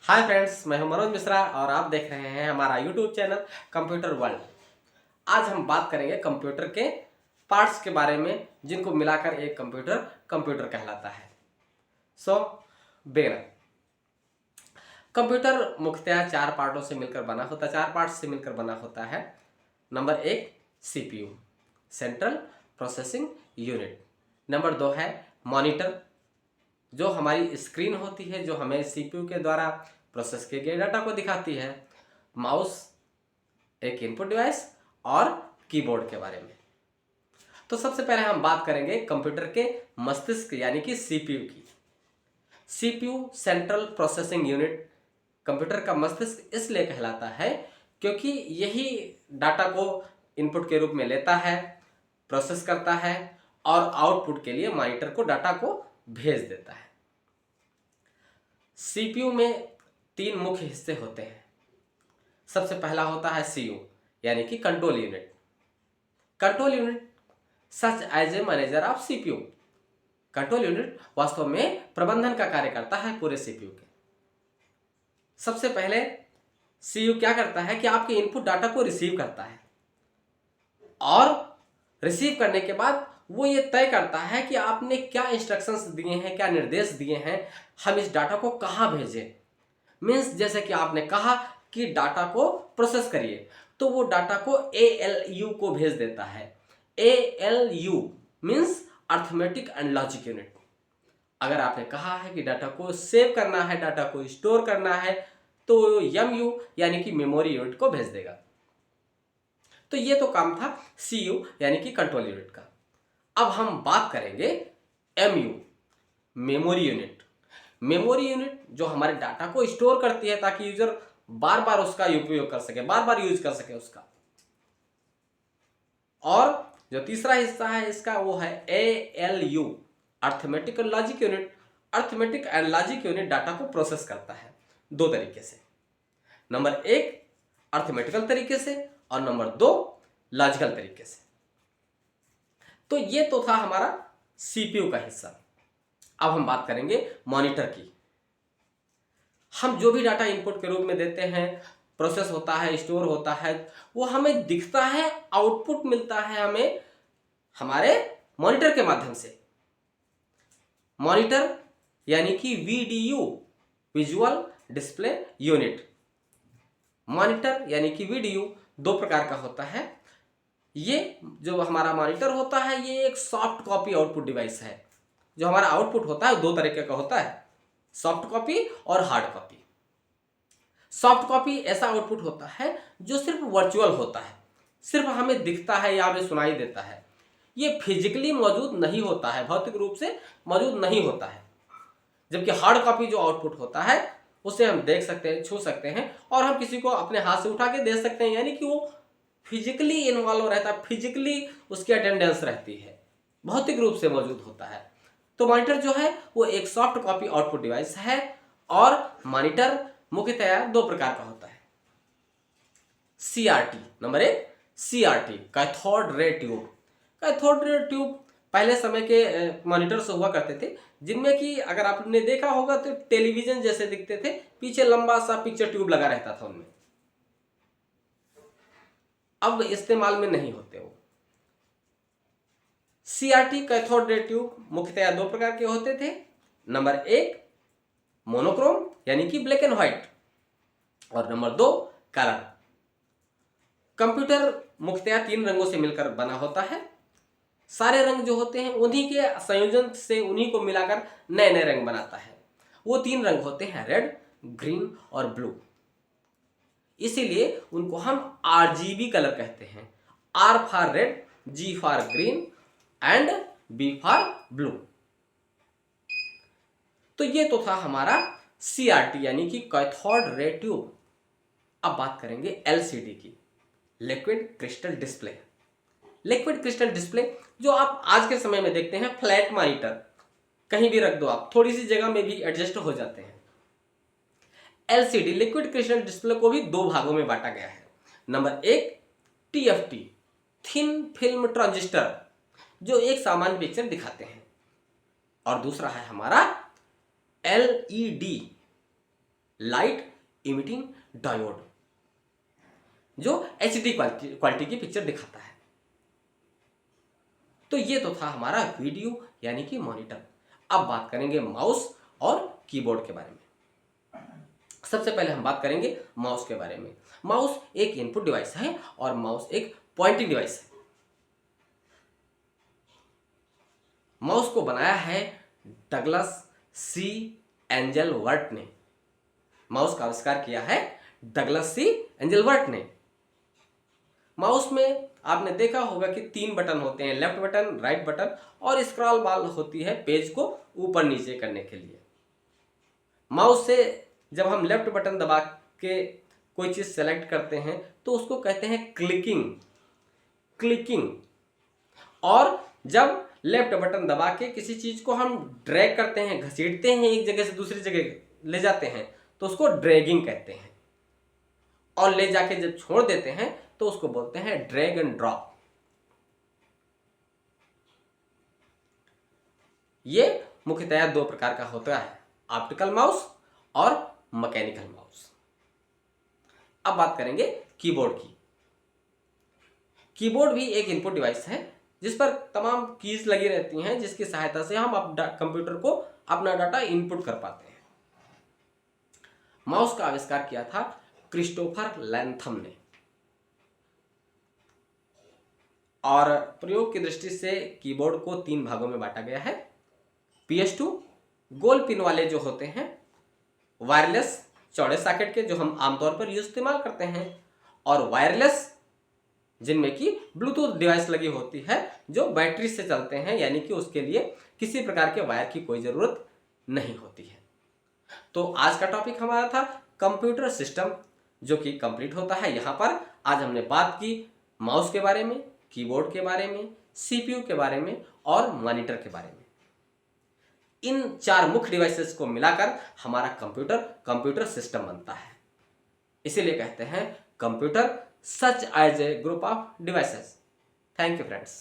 Hi friends, मैं हूं मनोज मिश्रा और आप देख रहे हैं हमारा यूट्यूब चैनल कंप्यूटर वर्ल्ड। आज हम बात करेंगे कंप्यूटर के पार्ट्स के बारे में, जिनको मिलाकर एक कंप्यूटर कंप्यूटर कहलाता है। सो बेगिनर, कंप्यूटर मुख्यतः चार पार्टों से मिलकर बना होता है, चार पार्ट्स से मिलकर बना होता है। नंबर एक, CPU, central processing unit. Number दो है मॉनिटर, जो हमारी स्क्रीन होती है, जो हमें सीपीयू के द्वारा प्रोसेस किए गए डाटा को दिखाती है। माउस, एक इनपुट डिवाइस, और कीबोर्ड के बारे में। तो सबसे पहले हम बात करेंगे कंप्यूटर के मस्तिष्क यानी कि सीपीयू की। CPU central processing unit computer का मस्तिष्क इसलिए कहलाता है क्योंकि यही डाटा को इनपुट के रूप में लेता है, प्रोसेस करता है और आउटपुट के लिए मॉनिटर को डाटा को भेज देता है। सीपीयू में तीन मुख्य हिस्से होते हैं। सबसे पहला होता है सीयू यानी कि control unit. Control unit such as a manager of CPU. Control unit वास्तव में प्रबंधन का कार्य करता है पूरे सीपीयू के। सबसे पहले सीयू क्या करता है कि आपके इनपुट डाटा को रिसीव करता है और रिसीव करने के बाद वो ये तय करता है कि आपने क्या इंस्ट्रक्शंस दिए हैं, क्या निर्देश दिए हैं, हम इस डाटा को कहाँ भेजें। मीन्स जैसे कि आपने कहा कि डाटा को प्रोसेस करिए, तो वो डाटा को ALU को भेज देता है। ALU means arithmetic and logic unit. अगर आपने कहा है कि डाटा को सेव करना है, डाटा को स्टोर करना है, तो MU यानी कि मेमोरी यूनिट को भेज देगा। तो ये तो काम था CU यानी कि कंट्रोल यूनिट का। अब हम बात करेंगे MU, memory unit. Memory unit जो हमारे डाटा को स्टोर करती है ताकि यूजर बार बार उसका उपयोग कर सके, बार बार यूज कर सके उसका। और जो तीसरा हिस्सा है इसका वो है ALU, arithmetic and logic unit. Arithmetic and logic unit data को प्रोसेस करता है दो तरीके से। नंबर एक अर्थमेटिकल तरीके से और नंबर दो लॉजिकल तरीके से। तो ये तो था हमारा सीपीयू का हिस्सा। अब हम बात करेंगे मॉनिटर की। हम जो भी डाटा इनपुट के रूप में देते हैं, प्रोसेस होता है, स्टोर होता है, वो हमें दिखता है, आउटपुट मिलता है हमें हमारे मॉनिटर के माध्यम से। मॉनिटर यानी कि VDU, visual display unit. Monitor यानी कि VDU दो प्रकार का होता है। ये जो हमारा मॉनिटर होता है ये एक सॉफ्ट कॉपी आउटपुट डिवाइस है। जो हमारा आउटपुट होता है दो तरीके का होता है, सॉफ्ट कॉपी और हार्ड कॉपी। सॉफ्ट कॉपी ऐसा आउटपुट होता है जो सिर्फ वर्चुअल होता है, सिर्फ हमें दिखता है या हमें सुनाई देता है। ये फिजिकली मौजूद नहीं होता है, भौतिक रूप से मौजूद नहीं होता है। जबकि हार्ड कॉपी जो आउटपुट होता है उसे हम देख सकते हैं, छू सकते हैं और हम किसी को अपने हाथ से उठा के दे सकते हैं, यानी कि वो फिजिकली इन्वॉल्व रहता है, फिजिकली उसकी अटेंडेंस रहती है, भौतिक रूप से मौजूद होता है। तो मॉनिटर जो है वो एक सॉफ्ट कॉपी आउटपुट डिवाइस है। और मॉनिटर मुख्यतया दो प्रकार का होता है। CRT, नंबर एक CRT, cathode ray tube. Cathode ray tube पहले समय के मॉनिटर से हुआ करते थे, जिनमें कि अगर आपने देखा होगा तो टेलीविजन जैसे दिखते थे, पीछे लंबा सा पिक्चर ट्यूब लगा रहता था उनमें। अब इस्तेमाल में नहीं होते वो। CRT कैथोड रे ट्यूब मुख्यतया दो प्रकार के होते थे। नंबर एक मोनोक्रोम यानी कि ब्लैक एंड व्हाइट, और नंबर दो कलर। कंप्यूटर मुख्यतया तीन रंगों से मिलकर बना होता है। सारे रंग जो होते हैं उन्हीं के संयोजन से, उन्हीं को मिलाकर नए नए रंग बनाता है। वो तीन रंग होते हैं रेड, ग्रीन और ब्लू। इसीलिए उनको हम RGB कलर कहते हैं। R for red, G for green and B for blue. तो ये तो था हमारा CRT यानी कि कैथोड रे ट्यूब। अब बात करेंगे LCD की, liquid crystal display. Liquid crystal display जो आप आज के समय में देखते हैं, फ्लैट मॉनिटर कहीं भी रख दो आप, थोड़ी सी जगह में भी एडजस्ट हो जाते हैं। LCD लिक्विड क्रिस्टल डिस्प्ले को भी दो भागों में बांटा गया है। नंबर एक TFT, थिन फिल्म ट्रांजिस्टर, जो एक सामान्य पिक्चर दिखाते हैं। और दूसरा है हमारा LED, लाइट इमिटिंग डायोड, जो HD क्वालिटी की पिक्चर दिखाता है। तो ये तो था हमारा वीडियो यानी कि मॉनिटर। अब बात करेंगे माउस और कीबोर्ड के बारे में। सबसे पहले हम बात करेंगे माउस के बारे में। माउस एक इनपुट डिवाइस है और माउस एक पॉइंटिंग डिवाइस है। माउस को बनाया है डगलस सी एंजलवर्थ ने। माउस का आविष्कार किया है डगलस सी एंजलवर्थ ने। माउस में आपने देखा होगा कि 3 बटन होते हैं, लेफ्ट बटन, राइट बटन और स्क्रॉल बार होती है पेज को ऊपर नीचे करने के लिए। माउस से जब हम लेफ्ट बटन दबा के कोई चीज सेलेक्ट करते हैं तो उसको कहते हैं क्लिकिंग। और जब लेफ्ट बटन दबा के किसी चीज को हम ड्रैग करते हैं, घसीटते हैं, एक जगह से दूसरी जगह ले जाते हैं तो उसको ड्रैगिंग कहते हैं। और ले जाके जब छोड़ देते हैं तो उसको बोलते हैं ड्रैग एंड ड्रॉप। ये मुख्यतः 2 प्रकार का होता है, ऑप्टिकल माउस और मैकेनिकल माउस। अब बात करेंगे कीबोर्ड की। कीबोर्ड भी एक इनपुट डिवाइस है जिस पर तमाम कीज लगी रहती हैं, जिसकी सहायता से हम कंप्यूटर को अपना डाटा इनपुट कर पाते हैं। माउस का आविष्कार किया था क्रिस्टोफर लैंथम ने। और प्रयोग की दृष्टि से कीबोर्ड को 3 भागों में बांटा गया है। PS2 गोल पिन वाले जो होते हैं, वायरलेस चौड़े सॉकेट के जो हम आमतौर पर इस्तेमाल करते हैं, और वायरलेस जिनमें कि ब्लूटूथ डिवाइस लगी होती है जो बैटरी से चलते हैं, यानी कि उसके लिए किसी प्रकार के वायर की कोई ज़रूरत नहीं होती है। तो आज का टॉपिक हमारा था कंप्यूटर सिस्टम, जो कि कंप्लीट होता है यहाँ पर। आज हमने बात की माउस के बारे में, कीबोर्ड के बारे में, CPU के बारे में और मॉनिटर के बारे में। इन 4 मुख्य डिवाइसेस को मिलाकर हमारा कंप्यूटर सिस्टम बनता है। इसीलिए कहते हैं computer such as a group of devices. Thank you friends.